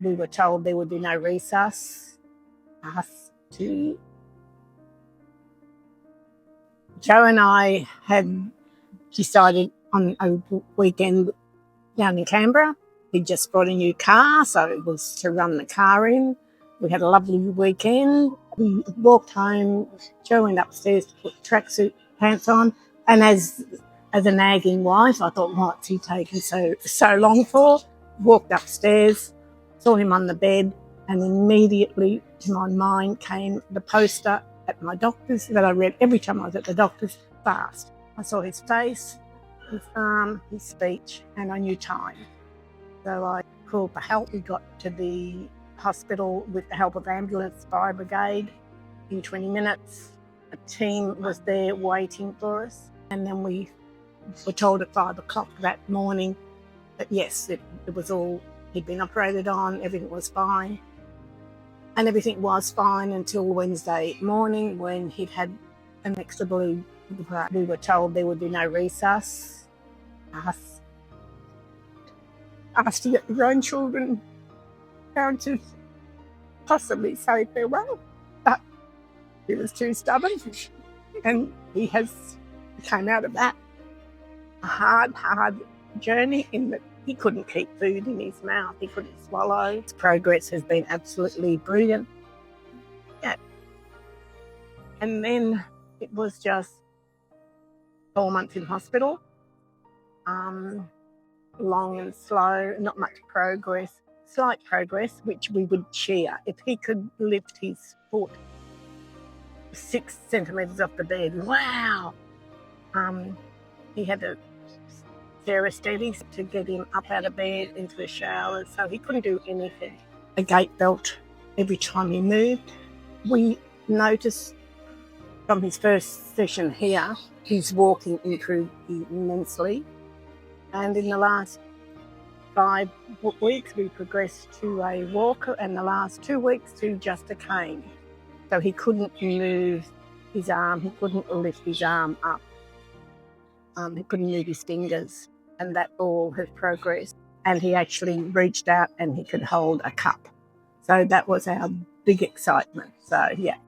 we were told there would be no resus. Us to Joe and I had decided on a weekend down in Canberra. He'd just bought a new car, so it was to run the car in. We had a lovely weekend. We walked home. Joe went upstairs to put tracksuit pants on, and as a nagging wife, I thought, what's he taking so long for? Walked upstairs, saw him on the bed, and immediately to my mind came the poster at my doctor's that I read every time I was at the doctor's, fast. I saw his face, his arm, his speech, and I knew time. So I called for help. We got to the hospital with the help of ambulance, fire brigade. In 20 minutes, a team was there waiting for us. And then we were told at 5 o'clock that morning that yes, it was all, he'd been operated on, everything was fine. And everything was fine until Wednesday morning when he'd had an extra blue. We were told there would be no resus. Asked to get your own children down to possibly say farewell, but he was too stubborn, and he came out of that a hard journey in that he couldn't keep food in his mouth, he couldn't swallow. His progress has been absolutely brilliant. Yeah. And then it was just 4 months in hospital. Long and slow, not much progress, slight progress, which we would cheer. If he could lift his foot 6 centimetres off the bed, wow! He had a anesthetic to get him up out of bed into the shower, so he couldn't do anything. A gait belt every time he moved. We noticed from his first session here, his walking improved immensely. And in the last 5 weeks, we progressed to a walker, and the last 2 weeks to just a cane. So he couldn't move his arm, he couldn't lift his arm up. He couldn't move his fingers, and that all has progressed. And he actually reached out and he could hold a cup. So that was our big excitement. So, yeah.